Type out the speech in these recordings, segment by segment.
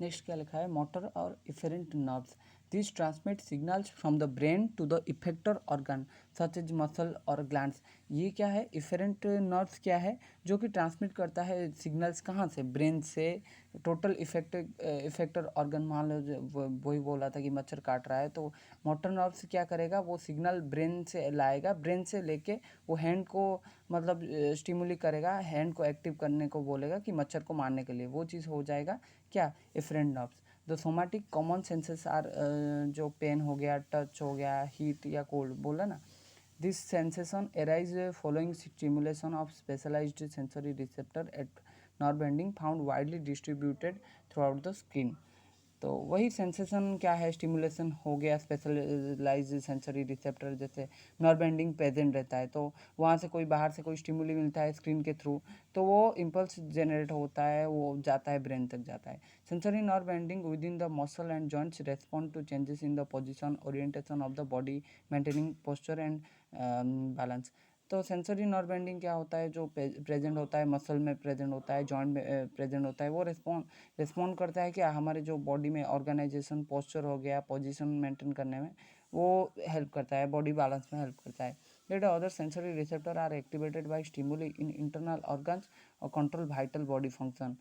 Next क्या लिखा है, मोटर और efferent nerves this transmit signals from the brain to the effector organ such as muscle और glands. ये क्या है, इफेरेंट नर्व्स क्या है, जो कि ट्रांसमिट करता है सिग्नल्स कहाँ से, ब्रेन से। टोटल इफेक्टर ऑर्गन, मान लो वही बोला था कि मच्छर काट रहा है, तो मोटर नर्व्स क्या करेगा, वो सिग्नल ब्रेन से लाएगा, ब्रेन से लेके वो हैंड को मतलब स्टिमुलेट करेगा, हैंड को एक्टिव करने को बोलेगा कि मच्छर को मारने के लिए, वो चीज़ हो जाएगा क्या, efferent nerves. The somatic common senses are, जो पेन हो गया, टच हो गया, हीट या कोल्ड बोला ना, this sensation arise following stimulation of specialised sensory receptor at nerve ending found widely distributed throughout the skin. तो वही सेंसेशन क्या है, स्टिमुलेशन हो गया, स्पेशलाइज सेंसरी रिसेप्टर, जैसे नर्व एंडिंग प्रेजेंट रहता है, तो वहाँ से कोई बाहर से कोई स्टिमुली मिलता है स्क्रीन के थ्रू, तो वो इम्पल्स जनरेट होता है, वो जाता है ब्रेन तक जाता है। Sensory nerve ending within the muscle and joints respond to changes in the position orientation of the body, maintaining posture and balance. तो सेंसरी नर्व एंडिंग क्या होता है, जो प्रेजेंट होता है मसल में, प्रेजेंट होता है जॉइंट में, प्रेजेंट होता है, वो रिस्पॉन्ड करता है क्या, हमारे जो बॉडी में ऑर्गेनाइजेशन, पोस्चर हो गया, पोजीशन मेंटेन करने में वो हेल्प करता है, बॉडी बैलेंस में हेल्प करता है। Let other sensory receptor are activated by stimuli in internal organs और कंट्रोल वाइटल बॉडी फंक्शन।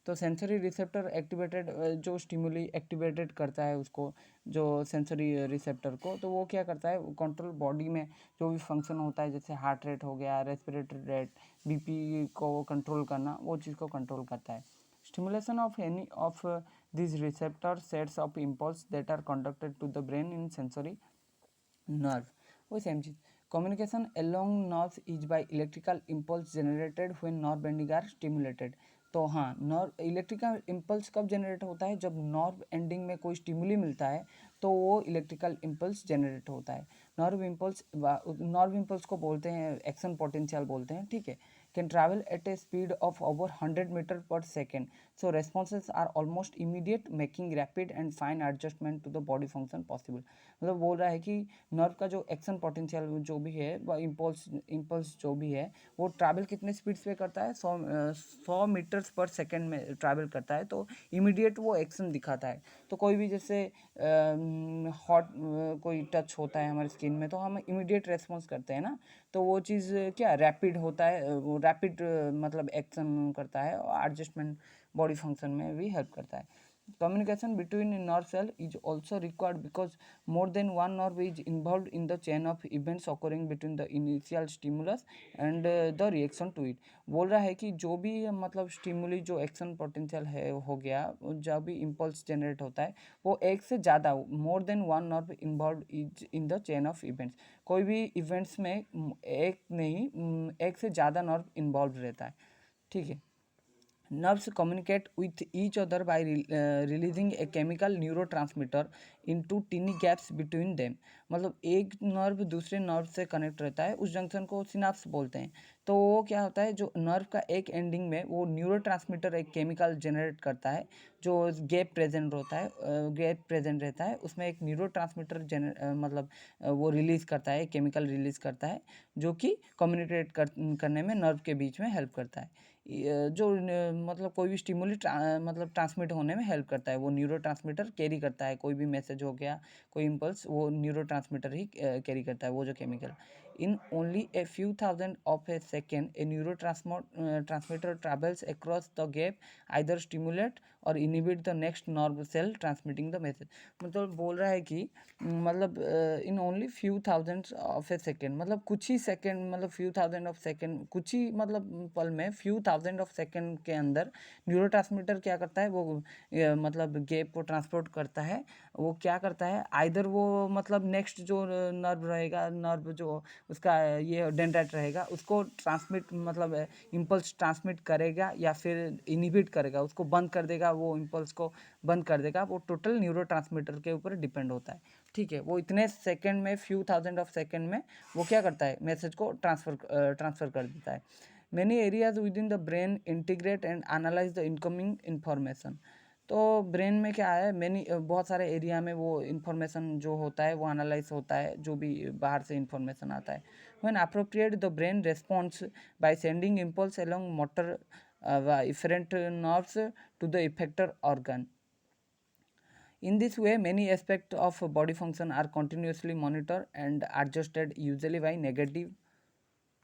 तो सेंसरी रिसेप्टर एक्टिवेटेड, जो स्टिमुली एक्टिवेटेड करता है उसको, जो सेंसरी रिसेप्टर को, तो वो क्या करता है, कंट्रोल बॉडी में जो भी फंक्शन होता है, जैसे हार्ट रेट हो गया, रेस्पिरेटरी रेट, बीपी को कंट्रोल करना, वो चीज़ को कंट्रोल करता है। Stimulation of any of these receptor sets of impulse that are conducted to the brain in sensory nerve. वही सेम चीज, communication along nerves is by electrical impulse generated when nerve ending are stimulated। तो हाँ, nerve electrical impulse कब generate होता है, जब nerve ending में कोई स्टिमुली मिलता है, तो वो इलेक्ट्रिकल इम्पल्स जनरेट होता है। नर्व इम्पल्स को बोलते हैं एक्शन पोटेंशियल बोलते हैं, ठीक है। Can travel at a speed of over 100 metre per second, so responses are almost immediate, making rapid and fine adjustment to the body function possible. मतलब बोल रहा है कि नर्व का जो एक्शन पोटेंशियल जो भी है, वह इम्पल्स जो भी है, वो ट्रैवल कितने स्पीड पे करता है, 100 मीटर्स पर सेकेंड में ट्रैवल करता है, तो इमीडिएट वो एक्शन दिखाता है। तो कोई भी जैसे हॉट कोई टच होता है हमारी स्किन में, तो हम इमीडिएट रेस्पॉन्स करते हैं ना, तो वो चीज़ क्या रैपिड होता है, वो रैपिड मतलब एक्शन करता है, और एडजस्टमेंट बॉडी फंक्शन में भी हेल्प करता है। Communication between nerve cell is also required because more than one nerve is involved in the chain of events occurring between the initial stimulus and the reaction to it। बोल रहा है कि जो भी मतलब स्टिमुली, जो एक्शन पोटेंशियल है हो गया, जब भी इम्पल्स जनरेट होता है, वो एक से ज़्यादा, more than one nerve involve is in the chain of events. कोई भी इवेंट्स में एक नहीं, एक से ज़्यादा नर्व इन्वॉल्व रहता है, ठीक है। Nerves communicate with each other by releasing a chemical neurotransmitter into tiny gaps between them। मतलब एक नर्व दूसरे नर्व से कनेक्ट रहता है, उस जंक्शन को सिनाप्स बोलते हैं। तो वो क्या होता है, जो नर्व का एक एंडिंग में वो न्यूरोट्रांसमीटर एक केमिकल जनरेट करता है, जो गैप प्रेजेंट होता है, गैप प्रेजेंट रहता है, उसमें एक न्यूरोट्रांसमीटर मतलब वो रिलीज़ करता है, केमिकल रिलीज़ करता है, जो कि कम्युनिकेट करने में नर्व के बीच में हेल्प करता है। जो मतलब कोई भी स्टिमुली मतलब ट्रांसमिट होने में हेल्प करता है, वो न्यूरोट्रांसमीटर कैरी करता है, कोई भी मैसेज हो गया, कोई इम्पल्स, वो न्यूरोट्रांसमीटर ही कैरी करता है, वो जो chemical. In only a few thousand of a second a neurotransmitter travels across the gap, either stimulate or inhibit the next nerve cell transmitting the message. मतलब बोल रहा है कि मतलब in only few thousand of a second, मतलब कुछ ही second, मतलब फ्यू थाउजेंड ऑफ सेकेंड, कुछ ही मतलब पल में, फ्यू थाउजेंड ऑफ सेकेंड के अंदर न्यूरोट्रांसमीटर क्या करता है, वो मतलब गैप को ट्रांसपोर्ट करता है। वो क्या करता है, आइदर वो मतलब नेक्स्ट जो नर्व रहेगा, नर्व जो उसका ये डेंड्राइट रहेगा, उसको ट्रांसमिट मतलब इम्पल्स ट्रांसमिट करेगा, या फिर इनिबिट करेगा, उसको बंद कर देगा, वो इम्पल्स को बंद कर देगा। वो टोटल न्यूरोट्रांसमीटर के ऊपर डिपेंड होता है, ठीक है। वो इतने सेकेंड में, फ्यू थाउजेंड ऑफ सेकेंड में वो क्या करता है, मैसेज को ट्रांसफ़र कर देता है। Many areas with in the brain integrate and analyse the incoming information. तो ब्रेन में क्या है, मैनी बहुत सारे एरिया में वो इन्फॉर्मेशन जो होता है वो एनालाइज होता है, जो भी बाहर से इन्फॉर्मेशन आता है। When appropriate the brain response by sending impulse along motor efferent nerves to the effector organ. In this way, many aspects of body function are continuously monitored and adjusted, usually by negative